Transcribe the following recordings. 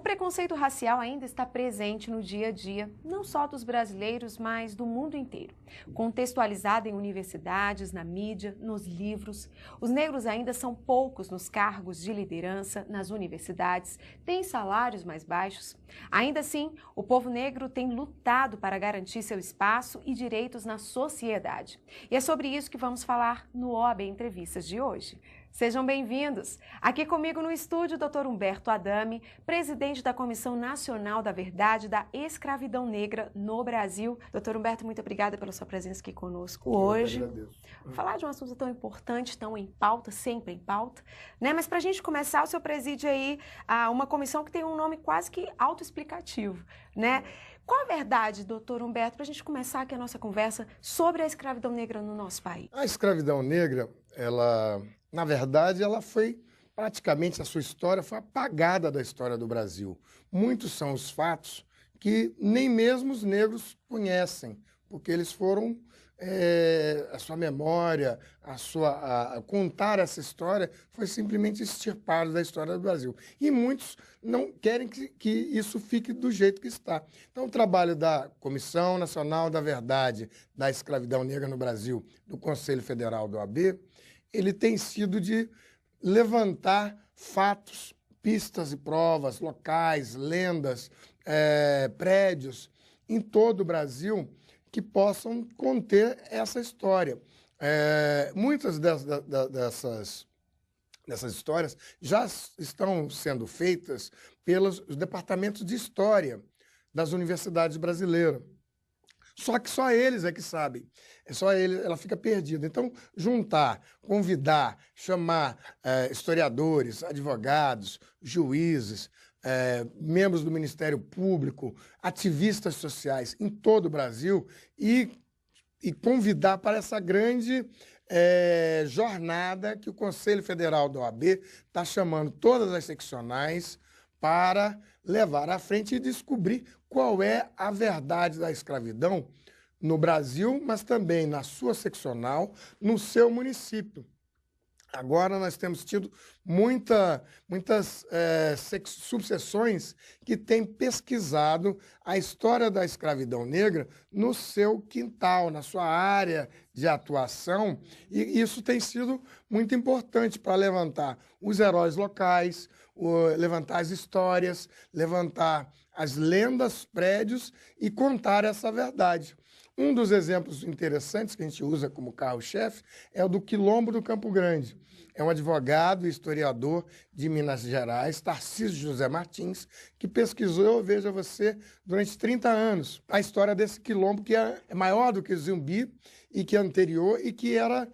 preconceito racial ainda está presente no dia a dia, não só dos brasileiros, mas do mundo inteiro. Contextualizado em universidades, na mídia, nos livros, os negros ainda são poucos nos cargos de liderança nas universidades, têm salários mais baixos. Ainda assim, o povo negro tem lutado para garantir seu espaço e direitos na sociedade. E é sobre isso que vamos falar no OAB Entrevistas de hoje. Sejam bem-vindos! Aqui comigo no estúdio, o Dr. Humberto Adame, presidente da Comissão Nacional da Verdade da Escravidão Negra no Brasil. Dr. Humberto, muito obrigada pela sua presença aqui conosco hoje. Eu agradeço. Falar de um assunto tão importante, tão em pauta, sempre em pauta, né? Mas para a gente começar, o senhor preside aí uma comissão que tem um nome quase que autoexplicativo, né? Qual a verdade, doutor Humberto, para a gente começar aqui a nossa conversa sobre a escravidão negra no nosso país? A escravidão negra, na verdade, ela foi praticamente, a sua história foi apagada da história do Brasil. Muitos são os fatos que nem mesmo os negros conhecem, porque eles foram, a sua memória, contar essa história foi simplesmente extirpado da história do Brasil. E muitos não querem que isso fique do jeito que está. Então, o trabalho da Comissão Nacional da Verdade da Escravidão Negra no Brasil, do Conselho Federal do OAB, ele tem sido de levantar fatos, pistas e provas, locais, lendas, prédios em todo o Brasil que possam conter essa história. Muitas dessas histórias já estão sendo feitas pelos departamentos de história das universidades brasileiras. Só que só eles é que sabem. Só eles, ela fica perdida. Então, juntar, convidar, chamar historiadores, advogados, juízes, membros do Ministério Público, ativistas sociais em todo o Brasil e convidar para essa grande jornada que o Conselho Federal da OAB está chamando todas as seccionais para levar à frente e descobrir qual é a verdade da escravidão no Brasil, mas também na sua seccional, no seu município. Agora nós temos tido muitas subseções que têm pesquisado a história da escravidão negra no seu quintal, na sua área de atuação, e isso tem sido muito importante para levantar os heróis locais, levantar as histórias, levantar as lendas, prédios e contar essa verdade. Um dos exemplos interessantes que a gente usa como carro-chefe é o do Quilombo do Campo Grande. É um advogado e historiador de Minas Gerais, Tarcísio José Martins, que pesquisou, veja você, durante 30 anos, a história desse quilombo que é maior do que o Zumbi e que é anterior e que era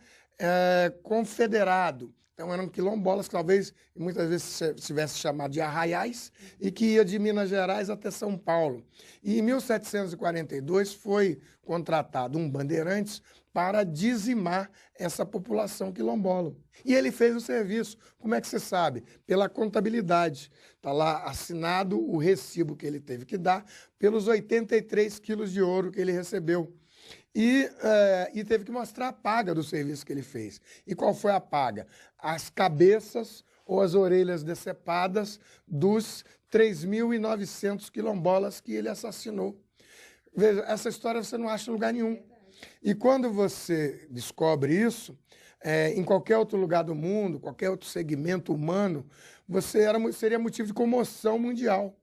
confederado. Então eram quilombolas que talvez muitas vezes se tivesse chamado de arraiais e que ia de Minas Gerais até São Paulo. E em 1742 foi contratado um bandeirantes para dizimar essa população quilombola. E ele fez o serviço. Como é que você sabe? Pela contabilidade. Está lá assinado o recibo que ele teve que dar pelos 83 quilos de ouro que ele recebeu. E teve que mostrar a paga do serviço que ele fez. E qual foi a paga? As cabeças ou as orelhas decepadas dos 3.900 quilombolas que ele assassinou. Veja, essa história você não acha em lugar nenhum. E quando você descobre isso, em qualquer outro lugar do mundo, qualquer outro segmento humano, seria motivo de comoção mundial.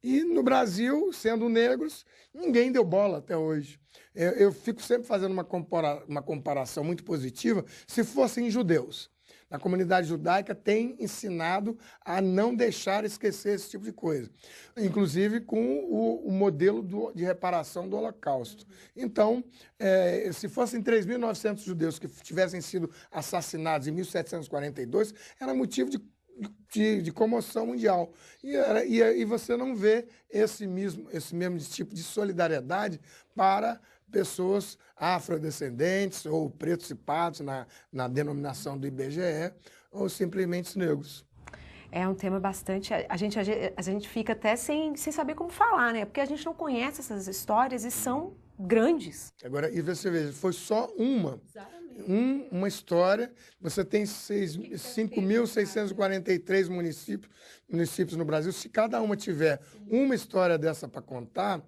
E no Brasil, sendo negros, ninguém deu bola até hoje. Eu fico sempre fazendo uma comparação muito positiva se fossem judeus. A comunidade judaica tem ensinado a não deixar esquecer esse tipo de coisa, inclusive com o modelo de reparação do Holocausto. Então, se fossem 3.900 judeus que tivessem sido assassinados em 1742, era motivo de comoção mundial. E você não vê esse mesmo tipo de solidariedade para pessoas afrodescendentes ou pretos e pardos na denominação do IBGE ou simplesmente negros. É um tema bastante... A gente fica até sem saber como falar, né? Porque a gente não conhece essas histórias e são grandes. Agora, e você veja, foi só uma uma história. Você tem 5.643 municípios no Brasil. Se cada uma tiver uma história dessa para contar,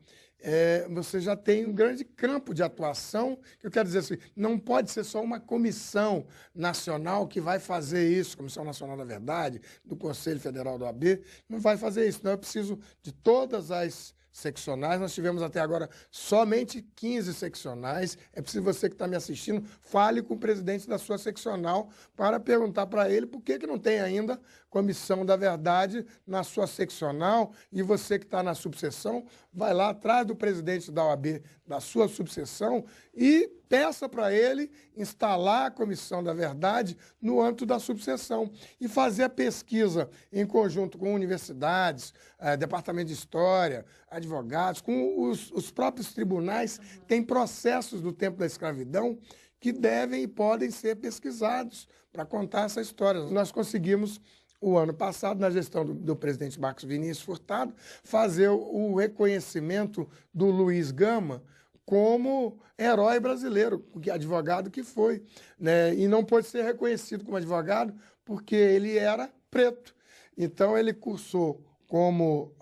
você já tem um grande campo de atuação, que eu quero dizer assim, não pode ser só uma comissão nacional que vai fazer isso, Comissão Nacional da Verdade, do Conselho Federal da OAB, não vai fazer isso, não, é preciso de todas as seccionais. Nós tivemos até agora somente 15 seccionais. É preciso você que está me assistindo, fale com o presidente da sua seccional para perguntar para ele por que não tem ainda Comissão da Verdade na sua seccional, e você que está na subseção, vai lá atrás do presidente da OAB da sua subseção e peça para ele instalar a Comissão da Verdade no âmbito da subseção e fazer a pesquisa em conjunto com universidades, Departamento de História, advogados, com os próprios tribunais. Tem processos do tempo da escravidão que devem e podem ser pesquisados para contar essa história. Nós conseguimos, o ano passado, na gestão do presidente Marcos Vinícius Furtado, fazer o reconhecimento do Luiz Gama como herói brasileiro, advogado que foi, né? E não pôde ser reconhecido como advogado porque ele era preto. Então, ele cursou como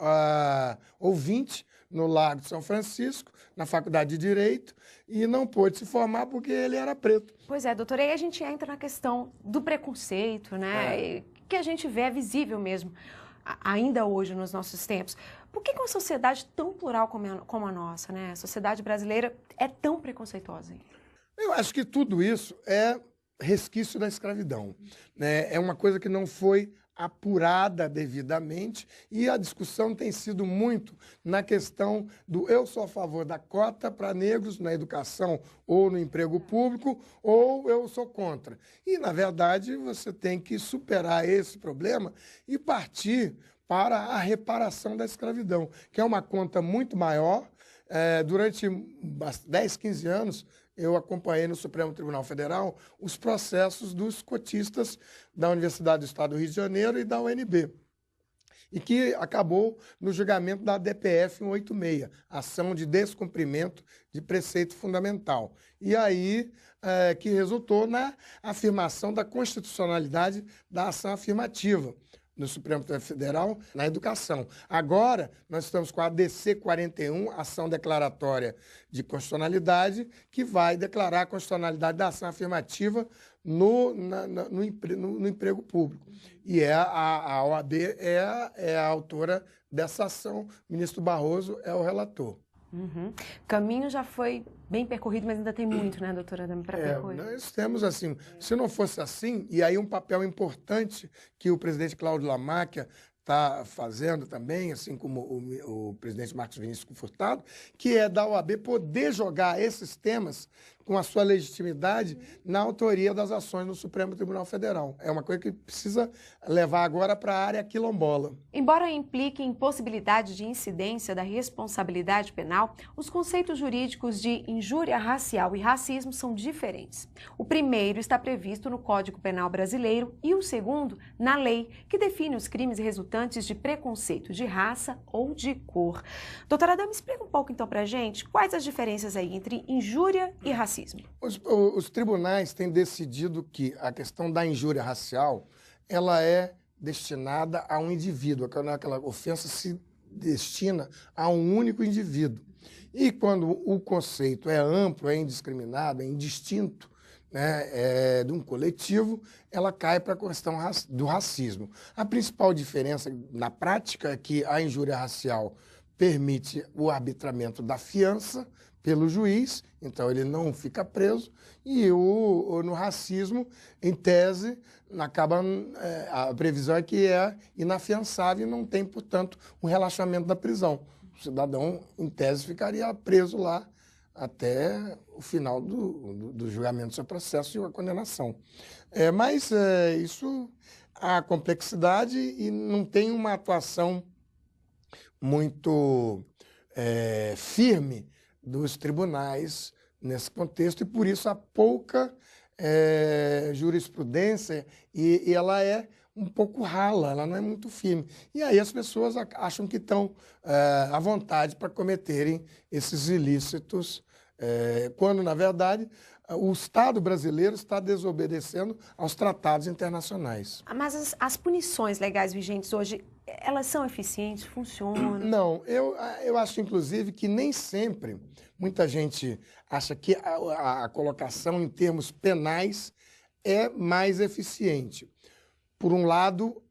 ouvinte no Largo de São Francisco, na Faculdade de Direito, e não pôde se formar porque ele era preto. Pois é, doutora, aí a gente entra na questão do preconceito, né? Que a gente vê, é visível mesmo, ainda hoje nos nossos tempos. Por que uma sociedade tão plural como a nossa, né? A sociedade brasileira é tão preconceituosa? Eu acho que tudo isso é resquício da escravidão, né? É uma coisa que não foi apurada devidamente, e a discussão tem sido muito na questão do eu sou a favor da cota para negros na educação ou no emprego público, ou eu sou contra. E, na verdade, você tem que superar esse problema e partir para a reparação da escravidão, que é uma conta muito maior. Durante 10, 15 anos, eu acompanhei no Supremo Tribunal Federal os processos dos cotistas da Universidade do Estado do Rio de Janeiro e da UNB, e que acabou no julgamento da DPF 186, Ação de Descumprimento de Preceito Fundamental. E aí que resultou na afirmação da constitucionalidade da ação afirmativa no Supremo Tribunal Federal na educação. Agora, nós estamos com a ADC 41, Ação Declaratória de Constitucionalidade, que vai declarar a constitucionalidade da ação afirmativa no emprego público. E a OAB é a autora dessa ação, o ministro Barroso é o relator. Uhum. O caminho já foi bem percorrido, mas ainda tem muito, né, doutora Adame, para percorrer? Nós temos, assim, se não fosse assim, e aí um papel importante que o presidente Cláudio Lamáquia está fazendo também, assim como o presidente Marcos Vinícius Furtado, que é da OAB poder jogar esses temas com a sua legitimidade na autoria das ações no Supremo Tribunal Federal. É uma coisa que precisa levar agora para a área quilombola. Embora implique impossibilidade de incidência da responsabilidade penal, os conceitos jurídicos de injúria racial e racismo são diferentes. O primeiro está previsto no Código Penal brasileiro e o segundo na lei, que define os crimes resultantes de preconceito de raça ou de cor. Doutora Adame, explica um pouco então para a gente quais as diferenças aí entre injúria e racismo. Os tribunais têm decidido que a questão da injúria racial ela é destinada a um indivíduo, aquela ofensa se destina a um único indivíduo. E quando o conceito é amplo, é indiscriminado, é indistinto, né, de um coletivo, ela cai para a questão do racismo. A principal diferença na prática é que a injúria racial permite o arbitramento da fiança pelo juiz, então ele não fica preso, e no racismo, em tese, a previsão é que é inafiançável e não tem, portanto, um relaxamento da prisão. O cidadão, em tese, ficaria preso lá até o final do julgamento do seu processo e a condenação. Mas isso há complexidade e não tem uma atuação muito firme dos tribunais nesse contexto, e por isso há pouca jurisprudência e ela é um pouco rala, ela não é muito firme. E aí as pessoas acham que estão à vontade para cometerem esses ilícitos, quando, na verdade, o Estado brasileiro está desobedecendo aos tratados internacionais. Mas as punições legais vigentes hoje, elas são eficientes, funcionam? Não, eu acho, inclusive, que nem sempre, muita gente acha que a colocação em termos penais é mais eficiente. Por um lado,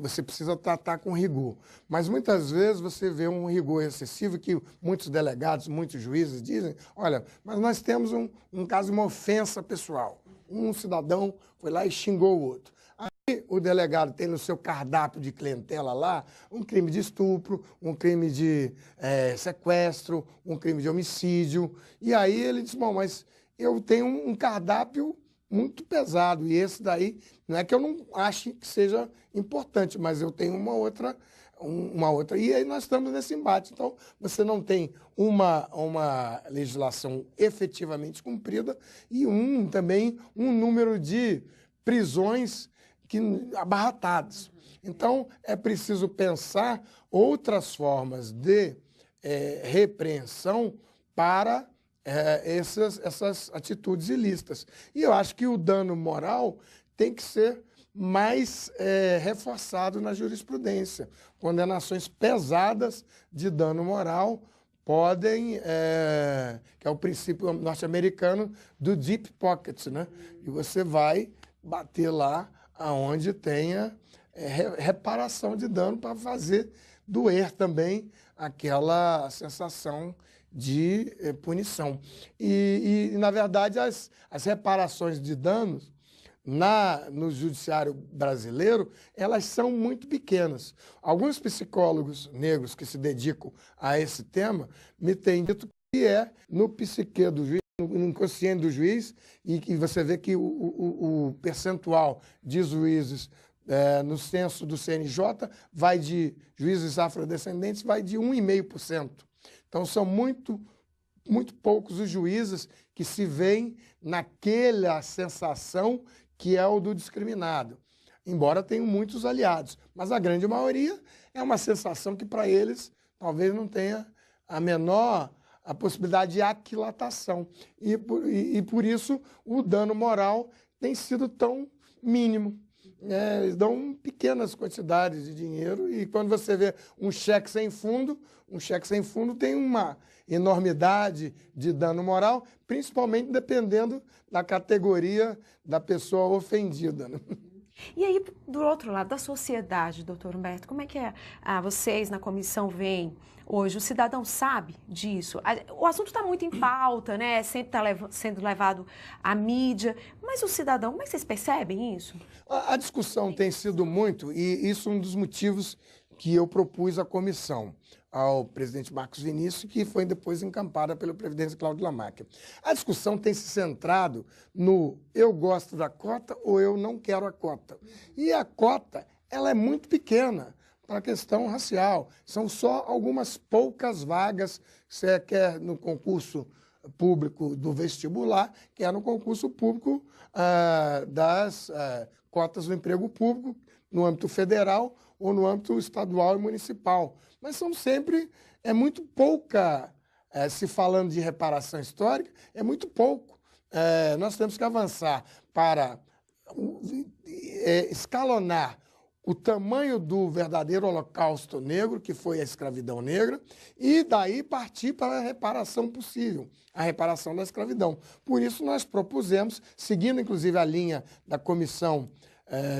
você precisa tratar com rigor, mas muitas vezes você vê um rigor excessivo que muitos delegados, muitos juízes dizem, olha, mas nós temos um caso de uma ofensa pessoal. Um cidadão foi lá e xingou o outro. Aí o delegado tem no seu cardápio de clientela lá um crime de estupro, um crime de sequestro, um crime de homicídio. E aí ele diz, bom, mas eu tenho um cardápio muito pesado, e esse daí, não é que eu não ache que seja importante, mas eu tenho uma outra, e aí nós estamos nesse embate. Então, você não tem uma legislação efetivamente cumprida e também um número de prisões abarrotadas. Então, é preciso pensar outras formas de repreensão para essas atitudes ilícitas. E eu acho que o dano moral tem que ser mais reforçado na jurisprudência. Condenações pesadas de dano moral podem, que é o princípio norte-americano do deep pocket, né? E você vai bater lá aonde tenha reparação de dano para fazer doer também aquela sensação de punição. E, na verdade, as reparações de danos no judiciário brasileiro, elas são muito pequenas. Alguns psicólogos negros que se dedicam a esse tema me têm dito que é no psique do juiz, no inconsciente do juiz, e que você vê que o percentual de juízes no censo do CNJ vai de juízes afrodescendentes, vai de 1,5%. Então, são muito poucos os juízes que se veem naquela sensação que é o do discriminado. Embora tenham muitos aliados, mas a grande maioria é uma sensação que, para eles, talvez não tenha a possibilidade de aquilatação. E por isso, o dano moral tem sido tão mínimo. Eles dão pequenas quantidades de dinheiro e quando você vê um cheque sem fundo tem uma enormidade de dano moral, principalmente dependendo da categoria da pessoa ofendida, né? E aí, do outro lado, da sociedade, doutor Humberto, como é que vocês na comissão veem hoje? O cidadão sabe disso? O assunto está muito em pauta, né? Sempre está sendo levado à mídia, mas o cidadão, como é que vocês percebem isso? A discussão tem sido muito, e isso é um dos motivos que eu propus à comissão, ao presidente Marcos Vinícius, que foi depois encampada pelo presidente Cláudio Lamarck. A discussão tem se centrado no eu gosto da cota ou eu não quero a cota. E a cota, ela é muito pequena para a questão racial. São só algumas poucas vagas, você quer no concurso público do vestibular, quer no concurso público das cotas do emprego público, no âmbito federal ou no âmbito estadual e municipal. Mas são sempre, muito pouca, se falando de reparação histórica, é muito pouco. Nós temos que avançar para escalonar o tamanho do verdadeiro holocausto negro, que foi a escravidão negra, e daí partir para a reparação possível, a reparação da escravidão. Por isso nós propusemos, seguindo inclusive a linha da Comissão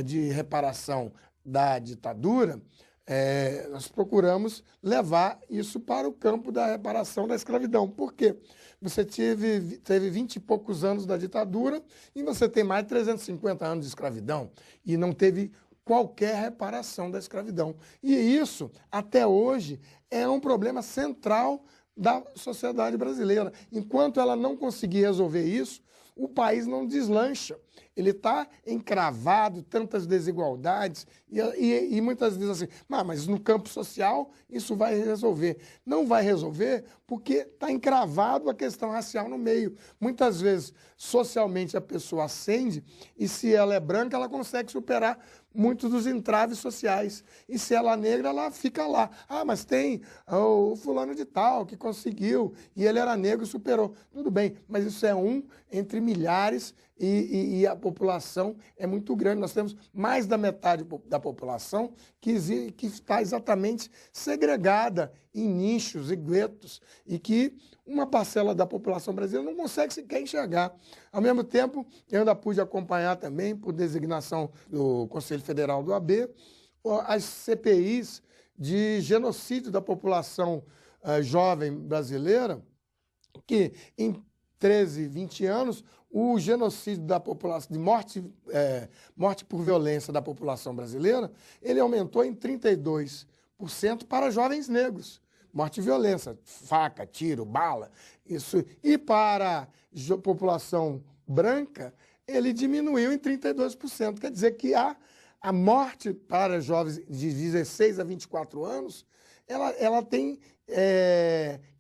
de Reparação da Ditadura, nós procuramos levar isso para o campo da reparação da escravidão. Por quê? Você teve 20 e poucos anos da ditadura e você tem mais de 350 anos de escravidão e não teve qualquer reparação da escravidão. E isso, até hoje, é um problema central da sociedade brasileira. Enquanto ela não conseguir resolver isso, o país não deslancha. Ele está encravado, tantas desigualdades, e muitas vezes assim, mas no campo social isso vai resolver. Não vai resolver porque está encravado a questão racial no meio. Muitas vezes, socialmente, a pessoa ascende e se ela é branca, ela consegue superar muitos dos entraves sociais. E se ela é negra, ela fica lá. Ah, mas tem o fulano de tal que conseguiu, e ele era negro e superou. Tudo bem, mas isso é um entre milhares e a população é muito grande. Nós temos mais da metade da população que está exatamente segregada em nichos e guetos e que uma parcela da população brasileira não consegue sequer enxergar. Ao mesmo tempo, eu ainda pude acompanhar também, por designação do Conselho Federal do AB, as CPIs de genocídio da população jovem brasileira, que em 13, 20 anos, o genocídio da população, de morte por violência da população brasileira, ele aumentou em 32% para jovens negros. Morte e violência, faca, tiro, bala, isso. E para a população branca, ele diminuiu em 32%. Quer dizer que a morte para jovens de 16 a 24 anos, ela tem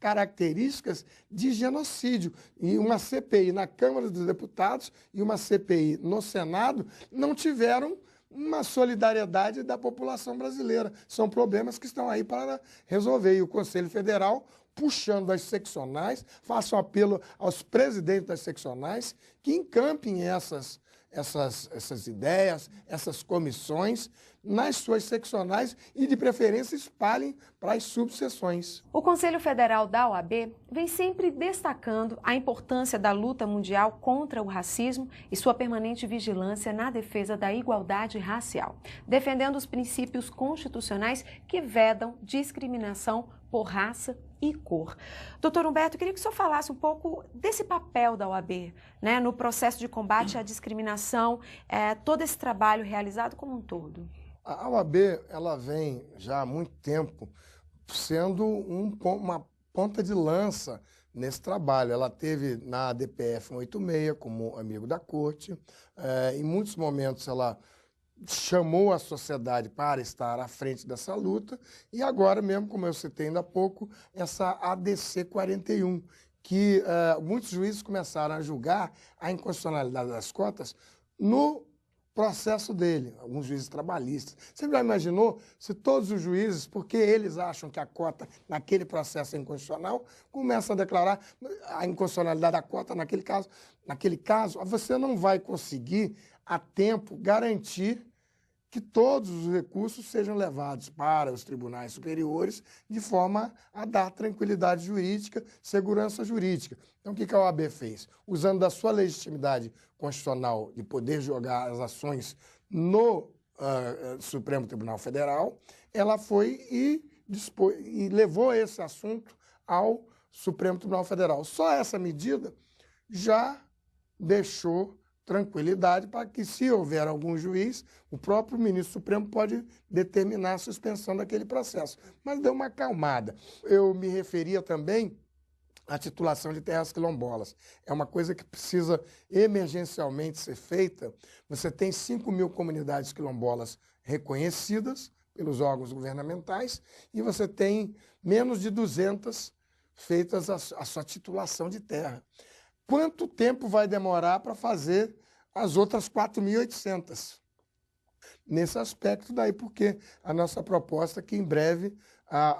características de genocídio. E uma CPI na Câmara dos Deputados e uma CPI no Senado não tiveram uma solidariedade da população brasileira. São problemas que estão aí para resolver. E o Conselho Federal, puxando as seccionais, faço um apelo aos presidentes das seccionais que encampem essas ideias, essas comissões nas suas seccionais e, de preferência, espalhem para as subseções. O Conselho Federal da OAB vem sempre destacando a importância da luta mundial contra o racismo e sua permanente vigilância na defesa da igualdade racial, defendendo os princípios constitucionais que vedam discriminação por raça e cor. Doutor Humberto, eu queria que o senhor falasse um pouco desse papel da OAB, né, no processo de combate à discriminação, todo esse trabalho realizado como um todo. A OAB, ela vem já há muito tempo sendo uma ponta de lança nesse trabalho. Ela teve na DPF 186 como amigo da corte. Em muitos momentos ela chamou a sociedade para estar à frente dessa luta e agora mesmo, como eu citei ainda há pouco, essa ADC 41, que muitos juízes começaram a julgar a inconstitucionalidade das cotas no processo dele, alguns juízes trabalhistas. Você já imaginou se todos os juízes, porque eles acham que a cota naquele processo é inconstitucional, começam a declarar a inconstitucionalidade da cota naquele caso, você não vai conseguir a tempo garantir que todos os recursos sejam levados para os tribunais superiores de forma a dar tranquilidade jurídica, segurança jurídica. Então, o que a OAB fez? Usando da sua legitimidade constitucional de poder jogar as ações no Supremo Tribunal Federal, ela foi e levou esse assunto ao Supremo Tribunal Federal. Só essa medida já deixou tranquilidade para que, se houver algum juiz, o próprio ministro Supremo pode determinar a suspensão daquele processo. Mas deu uma acalmada. Eu me referia também à titulação de terras quilombolas. É uma coisa que precisa emergencialmente ser feita. Você tem 5.000 comunidades quilombolas reconhecidas pelos órgãos governamentais e você tem menos de 200 feitas a sua titulação de terra. Quanto tempo vai demorar para fazer as outras 4.800? Nesse aspecto daí, porque a nossa proposta é que em breve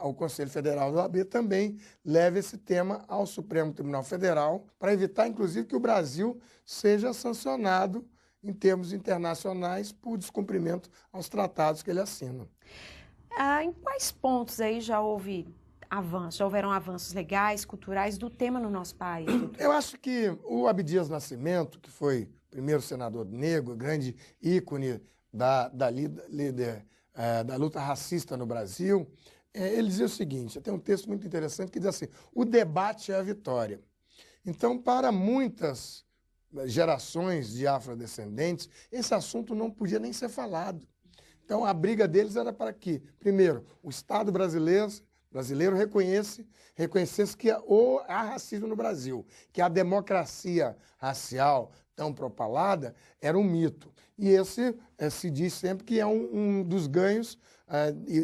o Conselho Federal da OAB também leve esse tema ao Supremo Tribunal Federal para evitar, inclusive, que o Brasil seja sancionado em termos internacionais por descumprimento aos tratados que ele assina. Em quais pontos aí já houveram avanços legais, culturais do tema no nosso país? Doutor? Eu acho que o Abdias Nascimento, que foi o primeiro senador negro, grande ícone da luta racista no Brasil, ele dizia o seguinte, tem um texto muito interessante que diz assim, o debate é a vitória. Então, para muitas gerações de afrodescendentes, esse assunto não podia nem ser falado. Então, a briga deles era para que, primeiro, o Estado brasileiro reconhecesse que há racismo no Brasil, que a democracia racial tão propalada era um mito. E esse se diz sempre que é um dos ganhos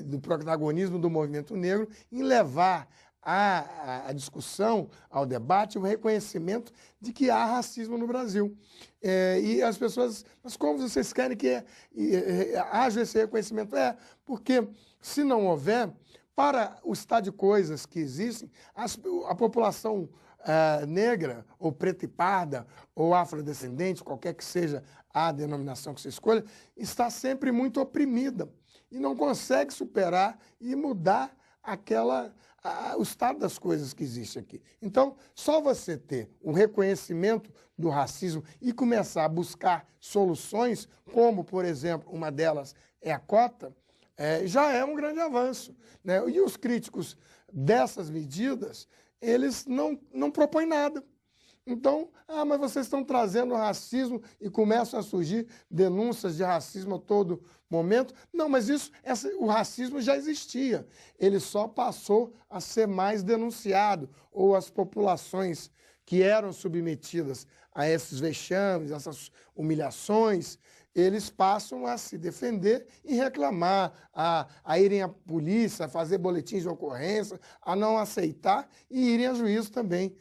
do protagonismo do movimento negro em levar à discussão, ao debate, o reconhecimento de que há racismo no Brasil. E as pessoas, mas como vocês querem que haja esse reconhecimento? Porque se não houver, para o estado de coisas que existem, a população negra, ou preta e parda, ou afrodescendente, qualquer que seja a denominação que você escolha, está sempre muito oprimida e não consegue superar e mudar o estado das coisas que existe aqui. Então, só você ter o reconhecimento do racismo e começar a buscar soluções, como, por exemplo, uma delas é a cota, já é um grande avanço, né? E os críticos dessas medidas, eles não propõem nada. Então, mas vocês estão trazendo racismo e começam a surgir denúncias de racismo a todo momento. Não, mas o racismo já existia. Ele só passou a ser mais denunciado, ou as populações que eram submetidas a esses vexames, essas humilhações, eles passam a se defender e reclamar, a irem à polícia, a fazer boletins de ocorrência, a não aceitar e irem a juízo também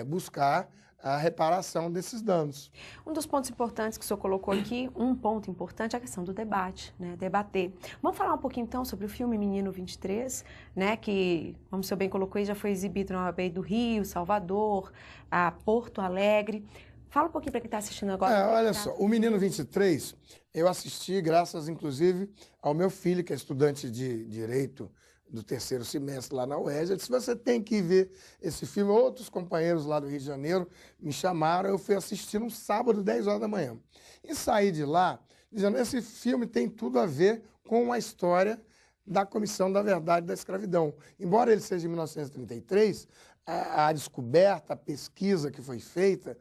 buscar a reparação desses danos. Um dos pontos importantes que o senhor colocou aqui, um ponto importante é a questão do debate, né? Debater. Vamos falar um pouquinho então sobre o filme Menino 23, né? Que, como o senhor bem colocou, já foi exibido na OAB do Rio, Salvador, a Porto Alegre. Fala um pouquinho para quem está assistindo agora. Olha só, o Menino 23, eu assisti graças, inclusive, ao meu filho, que é estudante de Direito do 3º semestre lá na UERJ. Eu disse, você tem que ver esse filme. Outros companheiros lá do Rio de Janeiro me chamaram, eu fui assistir um sábado, 10 horas da manhã. E saí de lá dizendo, esse filme tem tudo a ver com a história da Comissão da Verdade da Escravidão. Embora ele seja de 1933, a descoberta, a pesquisa que foi feita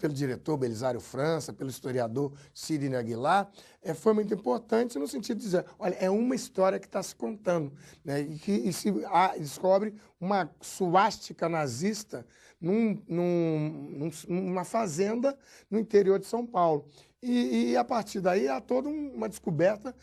pelo diretor Belisário França, pelo historiador Sidney Aguilar, foi muito importante no sentido de dizer, olha, é uma história que está se contando, né? E se descobre uma suástica nazista numa fazenda no interior de São Paulo. E a partir daí há toda uma descoberta